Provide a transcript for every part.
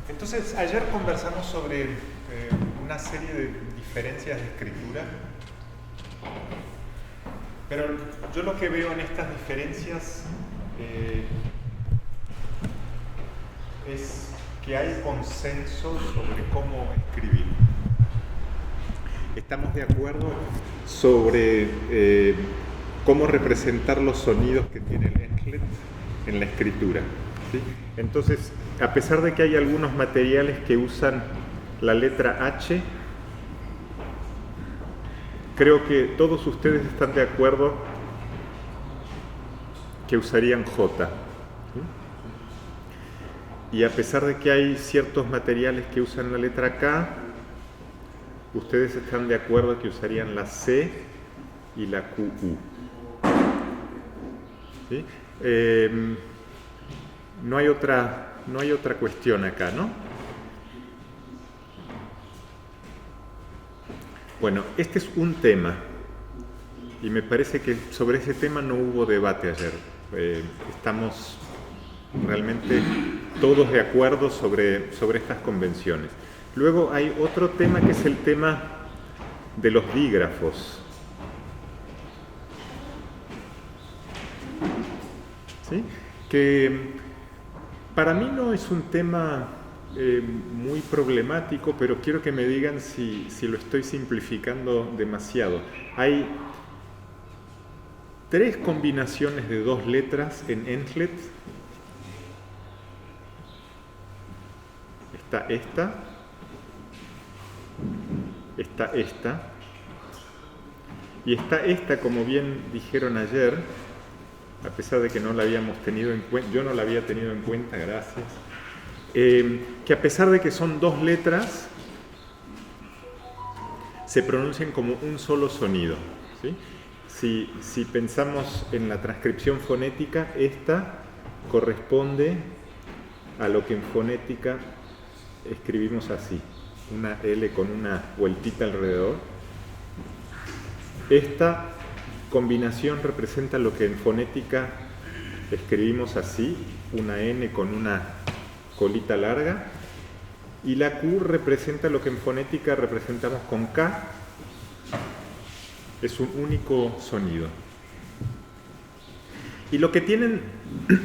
Entonces, ayer conversamos sobre una serie de diferencias de escritura, pero yo lo que veo en estas diferencias es que hay consenso sobre cómo escribir. Estamos de acuerdo sobre cómo representar los sonidos que tiene el Enchlet en la escritura, ¿sí? Entonces, a pesar de que hay algunos materiales que usan la letra H, creo que todos ustedes están de acuerdo que usarían J, ¿sí? Y a pesar de que hay ciertos materiales que usan la letra K, ustedes están de acuerdo que usarían la C y la QU, ¿sí? No hay otra cuestión acá, ¿no? Bueno, este es un tema y me parece que sobre ese tema no hubo debate ayer. Estamos realmente todos de acuerdo sobre estas convenciones. Luego hay otro tema que es el tema de los dígrafos, ¿sí? Que para mí no es un tema muy problemático, pero quiero que me digan si lo estoy simplificando demasiado. Hay 3 combinaciones de 2 letras en Enchlet. Está esta, está esta, y está esta, como bien dijeron ayer, a pesar de que no la habíamos tenido en cuenta, yo no la había tenido en cuenta, gracias, que a pesar de que son 2 letras, se pronuncian como un solo sonido, ¿sí? Si pensamos en la transcripción fonética, esta corresponde a lo que en fonética escribimos así, una L con una vueltita alrededor. Esta combinación representa lo que en fonética escribimos así, una N con una colita larga, y la Q representa lo que en fonética representamos con K, es un único sonido. Y lo que tienen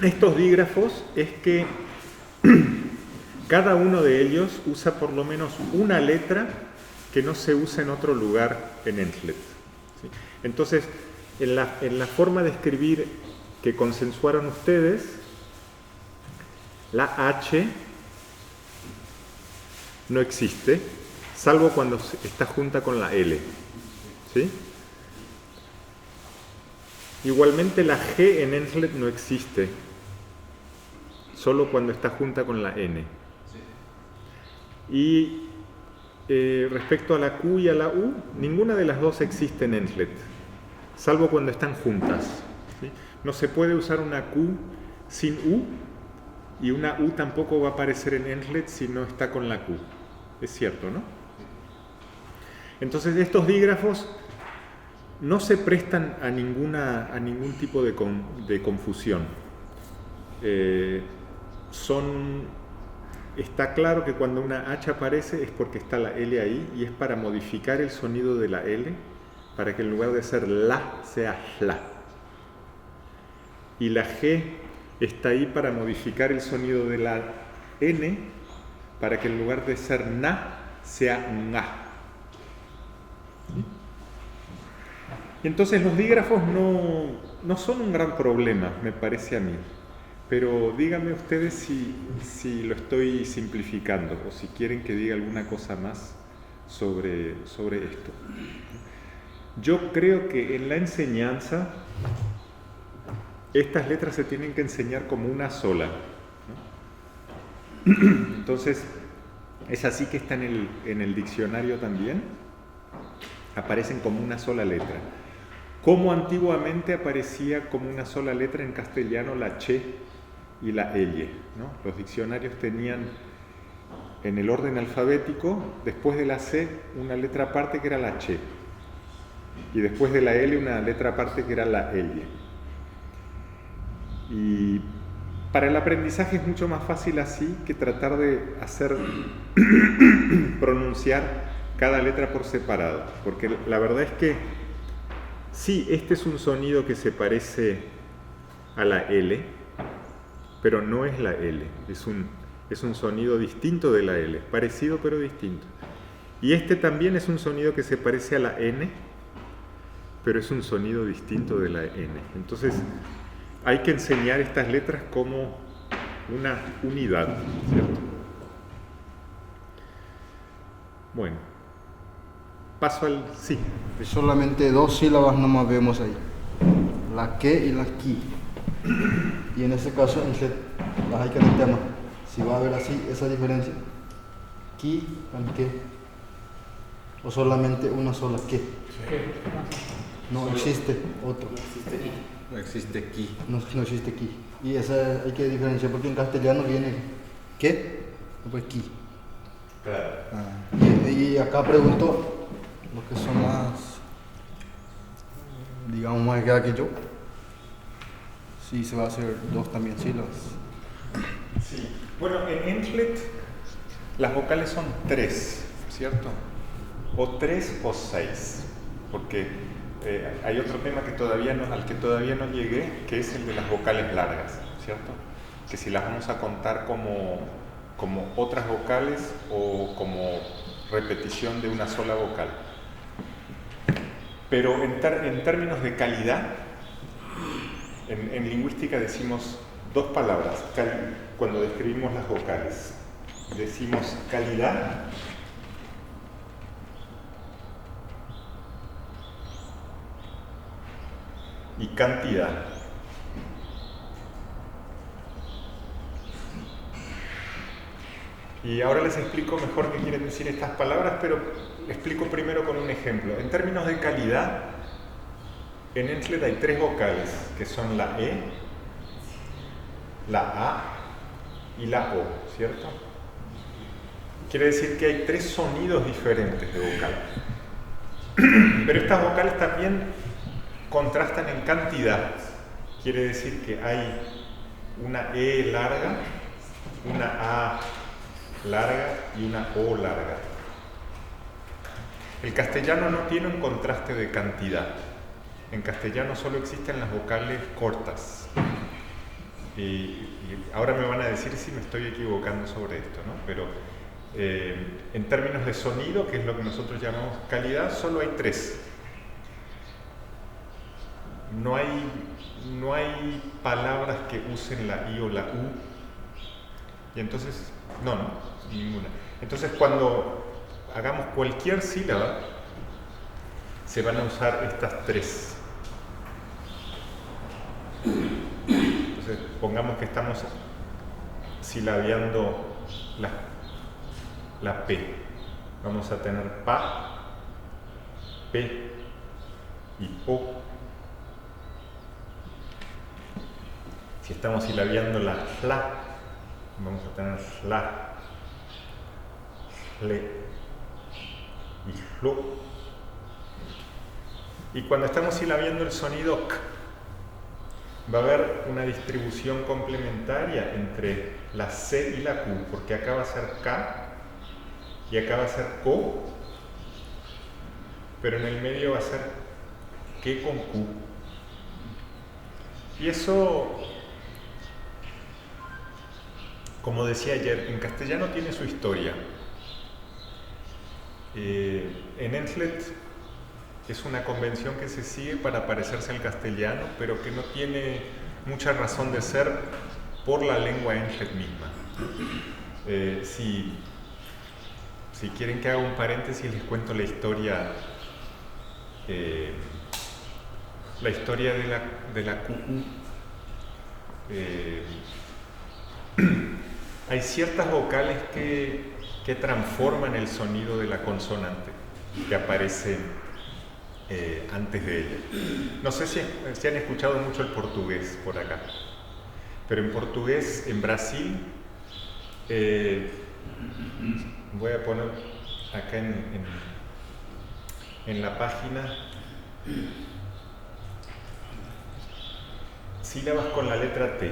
estos dígrafos es que cada uno de ellos usa por lo menos una letra que no se usa en otro lugar en Enchlet, ¿sí? Entonces, en la forma de escribir que consensuaron ustedes, la H no existe, salvo cuando está junta con la L, ¿sí? Igualmente la G en Enchlet no existe, solo cuando está junta con la N. Y respecto a la Q y a la U, ninguna de las dos existe en Enchlet, salvo cuando están juntas, ¿sí? No se puede usar una Q sin U, y una U tampoco va a aparecer en Enchlet si no está con la Q. Es cierto, ¿no? Entonces estos dígrafos no se prestan a ningún tipo de confusión. Está claro que cuando una H aparece es porque está la L ahí, y es para modificar el sonido de la L, para que en lugar de ser la, sea la. Y la G está ahí para modificar el sonido de la N, para que en lugar de ser na, sea nga. ¿Sí? Y entonces los dígrafos no son un gran problema, me parece a mí. Pero díganme ustedes si lo estoy simplificando o si quieren que diga alguna cosa más sobre esto. Yo creo que en la enseñanza estas letras se tienen que enseñar como una sola, ¿no? Entonces, es así que está en el diccionario también, aparecen como una sola letra. Como antiguamente aparecía como una sola letra en castellano la Ch y la L, ¿no? Los diccionarios tenían en el orden alfabético, después de la C, una letra aparte que era la Ch, y después de la L una letra aparte que era la L. Y Para el aprendizaje es mucho más fácil así que tratar de hacer pronunciar cada letra por separado, porque la verdad es que sí, este es un sonido que se parece a la L, pero no es la L, es un sonido distinto de la L, parecido pero distinto. Y este también es un sonido que se parece a la N, pero es un sonido distinto de la N. Entonces hay que enseñar estas letras como una unidad, ¿cierto? Bueno, paso al sí. Solamente 2 sílabas nomás vemos ahí, la que y la ki. Y en este caso las hay que en el tema. Si va a haber así esa diferencia, ki con que, o solamente una sola que. No existe otro. No existe ki. No existe ki. Y esa hay que diferenciar porque en castellano viene que, después ki. Claro. Y acá pregunto lo que son las, digamos, más que yo. Sí, se va a hacer 2 también sílabas. Sí. Bueno, en Entlet las vocales son 3, ¿cierto? O 3 o 6, porque hay otro tema que al que todavía no llegué, que es el de las vocales largas, ¿cierto? Que si las vamos a contar como otras vocales o como repetición de una sola vocal. Pero en términos de calidad, en lingüística decimos 2 palabras cuando describimos las vocales. Decimos calidad y cantidad. Y ahora les explico mejor qué quieren decir estas palabras, pero explico primero con un ejemplo. En términos de calidad, en Entlet hay 3 vocales, que son la E, la A y la O, ¿cierto? Quiere decir que hay 3 sonidos diferentes de vocal. Pero estas vocales también contrastan en cantidad. Quiere decir que hay una E larga, una A larga y una O larga. El castellano no tiene un contraste de cantidad. En castellano solo existen las vocales cortas. Y ahora me van a decir si me estoy equivocando sobre esto, ¿no? Pero en términos de sonido, que es lo que nosotros llamamos calidad, solo hay 3. No hay palabras que usen la I o la U. Y entonces, no, ninguna. Entonces cuando hagamos cualquier sílaba, se van a usar estas 3. Entonces, pongamos que estamos silabeando la P. Vamos a tener pa, P y po. Si estamos silabeando la fla, vamos a tener fla, fle y flo. Y cuando estamos silabeando el sonido k, va a haber una distribución complementaria entre la C y la Q, porque acá va a ser K y acá va a ser CO, pero en el medio va a ser que con Q. Y eso, como decía ayer, en castellano tiene su historia. En Entlet es una convención que se sigue para parecerse al castellano, pero que no tiene mucha razón de ser por la lengua Entlet misma. Si quieren que haga un paréntesis, les cuento la historia de la QQ. Hay ciertas vocales que transforman el sonido de la consonante que aparece antes de ella. No sé si han escuchado mucho el portugués por acá, pero en portugués, en Brasil, voy a poner acá en la página sílabas con la letra T.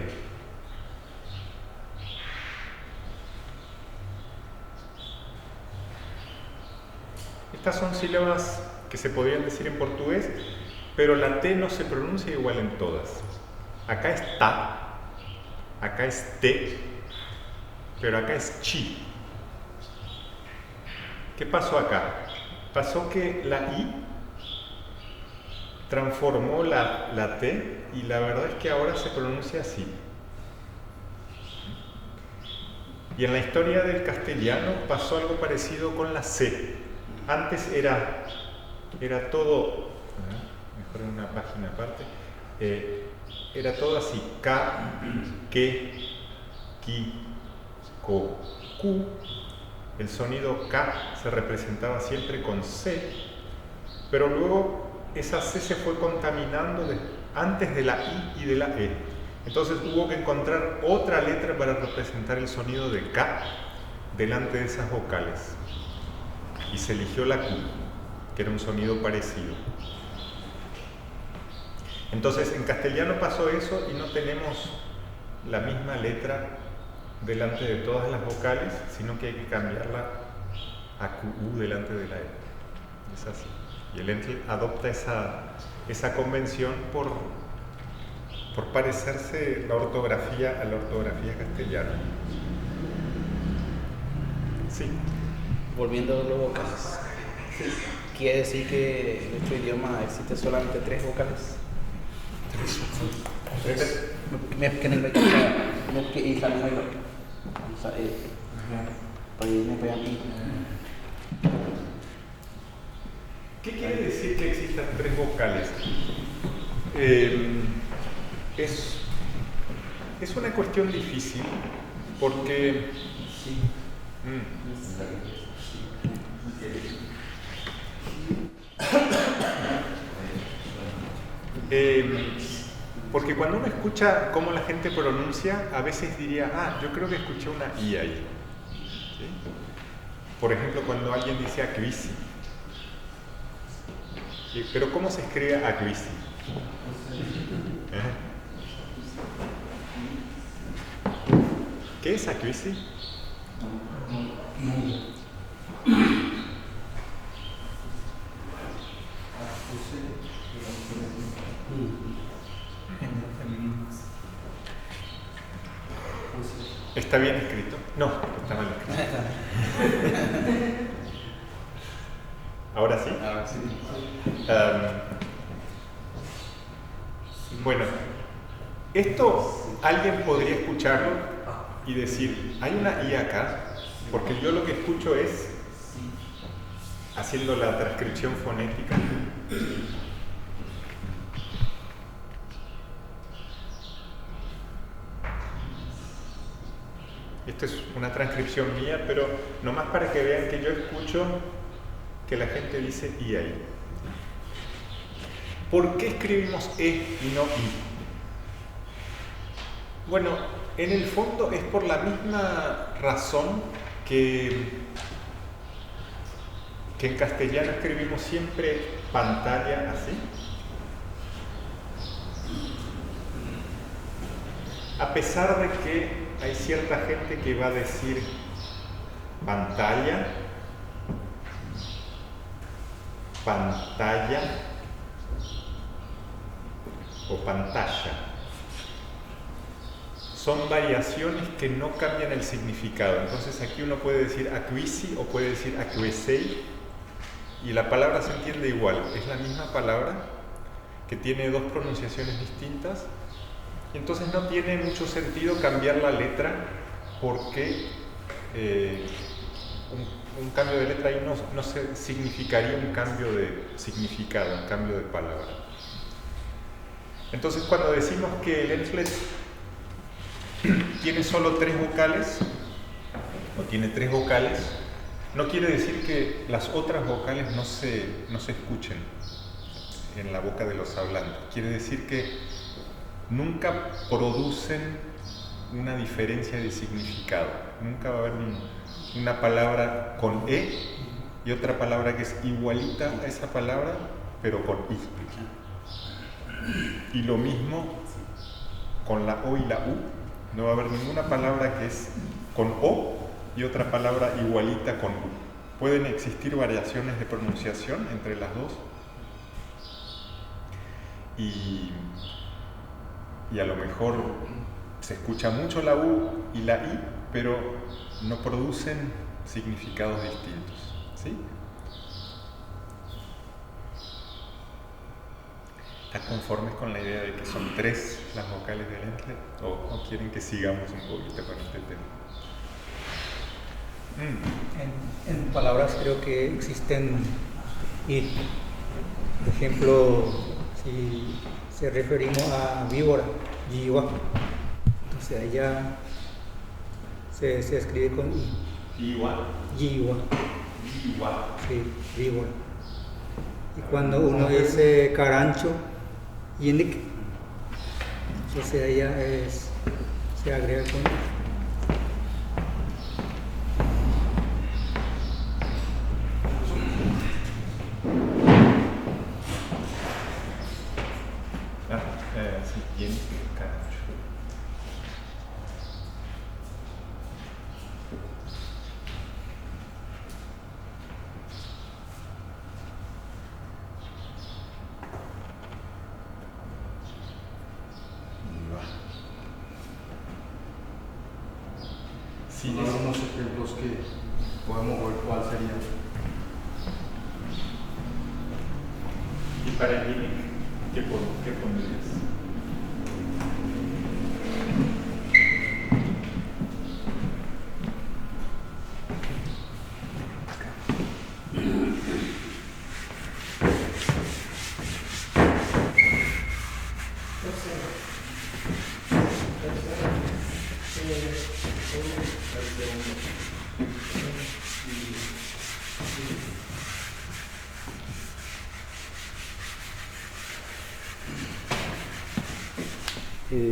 Estas son sílabas que se podrían decir en portugués, pero la T no se pronuncia igual en todas. Acá es ta, acá es te, pero acá es chi. ¿Qué pasó acá? Pasó que la I transformó la T y la verdad es que ahora se pronuncia así. Y en la historia del castellano pasó algo parecido con la C. Antes era todo, mejor en una página aparte, era todo así, K, que, ki, ko, ku. El sonido K se representaba siempre con C, pero luego esa C se fue contaminando antes de la I y de la E. Entonces hubo que encontrar otra letra para representar el sonido de K delante de esas vocales. Y se eligió la Q, que era un sonido parecido. Entonces en castellano pasó eso y no tenemos la misma letra delante de todas las vocales, sino que hay que cambiarla a QU delante de la E. Es así. Y el ENTL adopta esa convención por parecerse la ortografía a la ortografía castellana. Sí. Volviendo a los vocales. ¿Quiere decir que en nuestro idioma existe solamente 3 vocales? Que en el y salen ahí. ¿Qué quiere decir que existan 3 vocales? Es una cuestión difícil porque porque cuando uno escucha cómo la gente pronuncia, a veces diría, yo creo que escuché una I ahí. ¿Sí? Por ejemplo, cuando alguien dice Acuisi. Pero ¿cómo se escribe Acuisi? ¿Qué es Acuisi? ¿Está bien escrito? No, está mal escrito. ¿Ahora sí? Ahora sí. Bueno, esto alguien podría escucharlo y decir, hay una I acá, porque yo lo que escucho es, haciendo la transcripción fonética, esto es una transcripción mía, pero nomás para que vean que yo escucho que la gente dice I ahí. ¿Por qué escribimos E y no I? Bueno, en el fondo es por la misma razón que en castellano escribimos siempre pantalla así. A pesar de que hay cierta gente que va a decir pantalla, pantalla o pantalla. Son variaciones que no cambian el significado. Entonces aquí uno puede decir acuisi o puede decir acuesei y la palabra se entiende igual. Es la misma palabra que tiene 2 pronunciaciones distintas. Y entonces no tiene mucho sentido cambiar la letra porque un cambio de letra ahí no significaría un cambio de significado, un cambio de palabra. Entonces cuando decimos que el ENTL tiene solo 3 vocales, o tiene 3 vocales, no quiere decir que las otras vocales no se escuchen en la boca de los hablantes. Quiere decir que nunca producen una diferencia de significado. Nunca va a haber una palabra con E y otra palabra que es igualita a esa palabra, pero con I. Y lo mismo con la O y la U. No va a haber ninguna palabra que es con O y otra palabra igualita con U. pueden existir variaciones de pronunciación entre las dos. Y a lo mejor se escucha mucho la U y la I, pero no producen significados distintos, ¿sí? ¿Están conformes con la idea de que son 3 las vocales del Entlet? ¿O quieren que sigamos un poquito con este tema? En palabras creo que existen I. Por ejemplo, si se referimos a víbora, yiwa, entonces allá se escribe con I. Igual. Yiwa, Igual. sí, víbora. Y cuando uno dice carancho, yinik, entonces allá se agrega con I. Sí, bien, carancho. Sí, Hay unos ejemplos que podemos ver cuál sería. y para el Gini, ¿qué pondrías?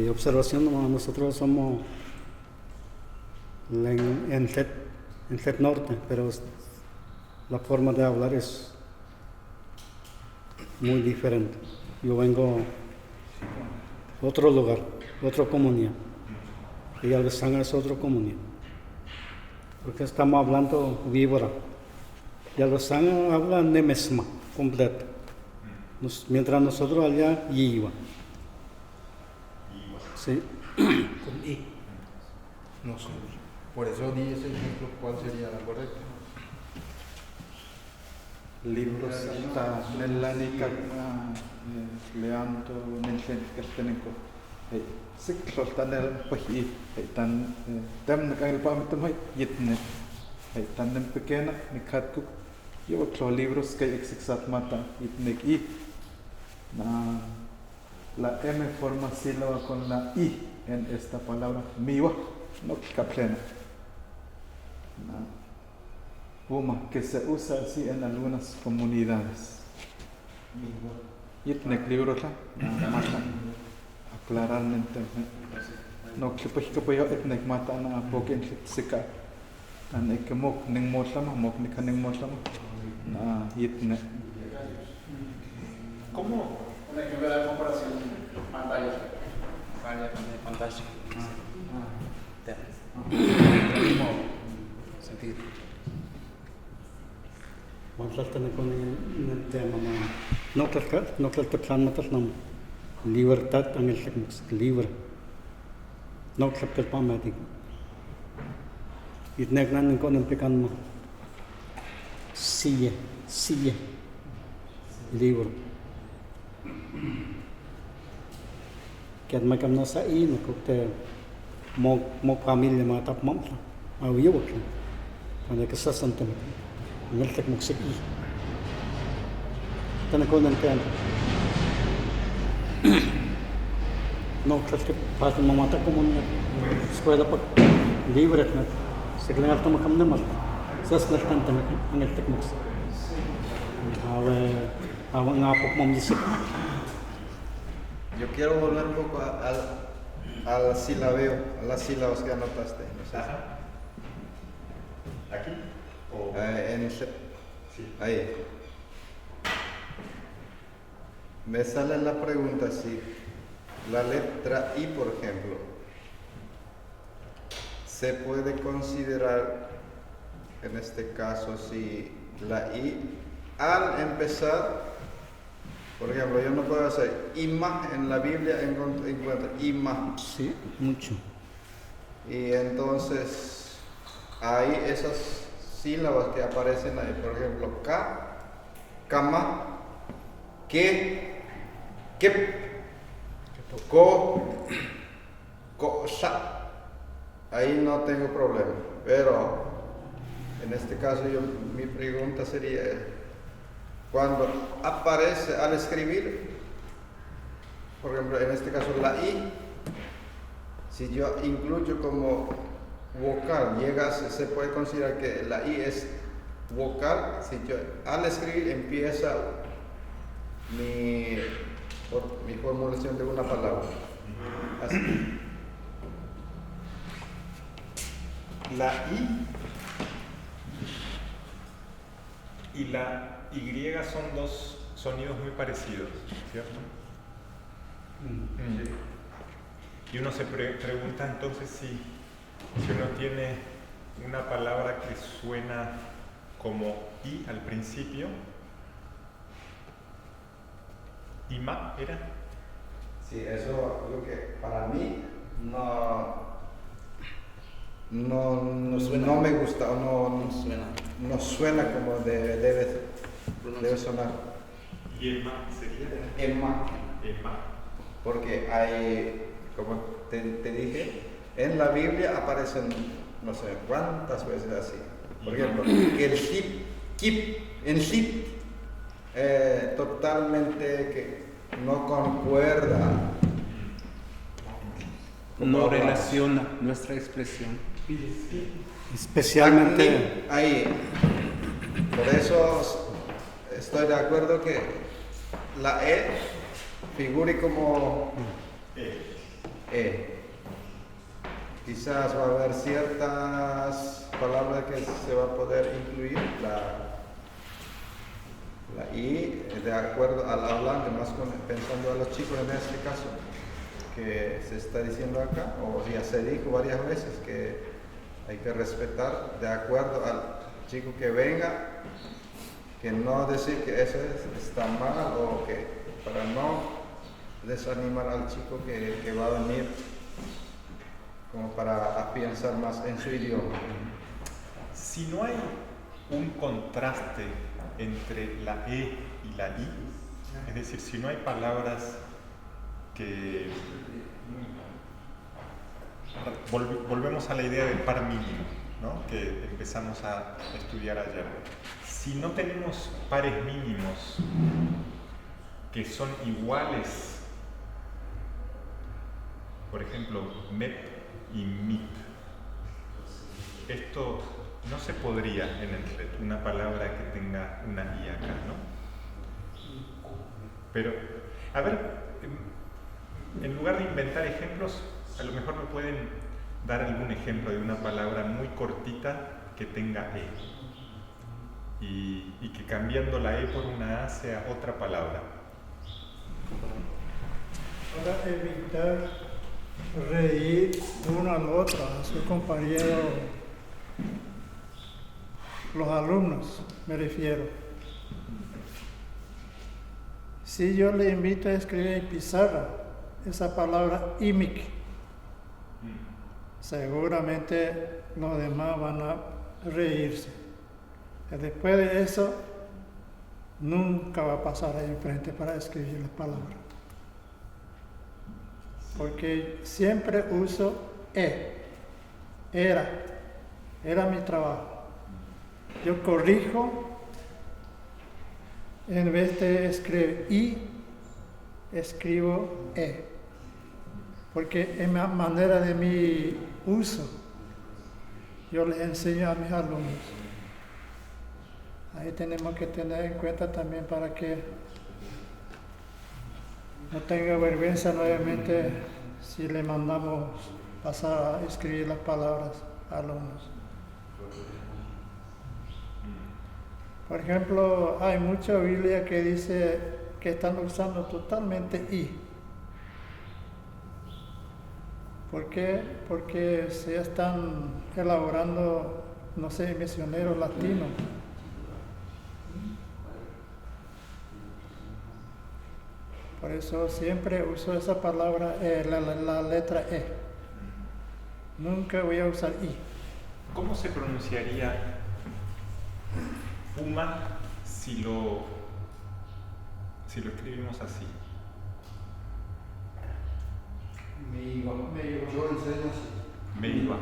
Observación, nosotros somos en FED Norte, pero la forma de hablar es muy diferente. Yo vengo de otro lugar, de otra comunidad, y Alvesanga es otra comunidad, porque estamos hablando víbora, y Alvesanga habla nemesma completa, mientras nosotros allá yiwa. Sí. Con I. No sé. Por eso di ese ejemplo, ¿cuál sería la correcta? Libros hasta nelanika leanto nilchen kasteneko siklo tanel pahi tan dem nakal pamitam hay yitne tan nem pequena nikatku yo otro libros que exixat mata yitnek I na la M forma sílaba con la I en esta palabra miwa no caplena Puma, que se usa así en algunas comunidades. Yitnek libro la, mata, aclararmente. No klipayo etnek mata na pokin sika. An ekemok ning motlama, mok nika ning motlama. Na yitnek. ¿Cómo? Hay que ver la comparación pantalla. Pantalla. Mismo sentido. Vamos a tener con el tema, no que plan matas libertad en el libre, no que el pan médico. Y negnan con el pecado, sigue, libre. Que me cam no sa no que mo familia mata mamla, a yo que cuando que se sienten نلتك مكسبي تنكون الكلام no que para mamá ta como escuela pa libre na segla alto makam na mal sas na tanta en el tecmox awa nga pok mom disip. Yo quiero volver un poco al silabeo, a las sílabas que anotaste. No sé. ¿Aquí? En ese, Sí. ahí. Me sale la pregunta si la letra I, por ejemplo, se puede considerar que en este caso si la I al empezar, por ejemplo, yo no puedo hacer ima, en la Biblia encuentro ima. Sí, mucho. Y entonces hay esas sílabas que aparecen ahí, por ejemplo, ka, kama, que, ko, sa. Ahí no tengo problema, pero en este caso mi pregunta sería, cuando aparece al escribir, por ejemplo, en este caso la I, si yo incluyo como vocal, se puede considerar que la I es vocal. Si yo al escribir empieza mi formulación de una palabra. Así. La I y la Y son dos sonidos muy parecidos, ¿cierto? Y uno se pregunta entonces si uno tiene una palabra que suena como I al principio. ¿Ima era? Sí, eso lo que para mí no me gusta, no suena como debe sonar. ¿Y Ema sería? Emma. Ema. Porque hay, como te dije, en la Biblia aparecen no sé cuántas veces así. Por ejemplo, que el kip, en sit, totalmente que no concuerda. No relaciona nuestra expresión. Especialmente. Ahí. Por eso estoy de acuerdo que la E figure como E. Quizás va a haber ciertas palabras que se va a poder incluir la I de acuerdo al hablante, más pensando a los chicos en este caso, que se está diciendo acá, o ya se dijo varias veces que hay que respetar de acuerdo al chico que venga, que no decir que eso está mal o que para no desanimar al chico que va a venir, como para afianzar más en su idioma. Si no hay un contraste entre la E y la I, es decir, si no hay palabras que... Volvemos a la idea del par mínimo, ¿no?, que empezamos a estudiar ayer. Si no tenemos pares mínimos que son iguales, por ejemplo, MEP y MIP, esto no se podría en el FLET, una palabra que tenga una I acá, ¿no? Pero, a ver, en lugar de inventar ejemplos, a lo mejor me pueden dar algún ejemplo de una palabra muy cortita que tenga E y que cambiando la E por una A sea otra palabra. Para evitar reír uno al otro, a su compañero, los alumnos, me refiero. Si yo le invito a escribir en pizarra esa palabra imic, seguramente los demás van a reírse. Y después de eso, nunca va a pasar ahí enfrente para escribir la palabra. Porque siempre uso era mi trabajo. Yo corrijo, en vez de escribir I, escribo E. Porque es la manera de mi uso. Yo les enseño a mis alumnos. Ahí tenemos que tener en cuenta también para que no tenga vergüenza nuevamente si le mandamos pasar a escribir las palabras a alumnos. Por ejemplo, hay mucha Biblia que dice que están usando totalmente I. ¿Por qué? Porque se están elaborando no sé, misionero latino. Por eso siempre uso esa palabra, la letra E. Nunca voy a usar I. ¿Cómo se pronunciaría Puma si lo escribimos así? Yo enseño así. Meiwa.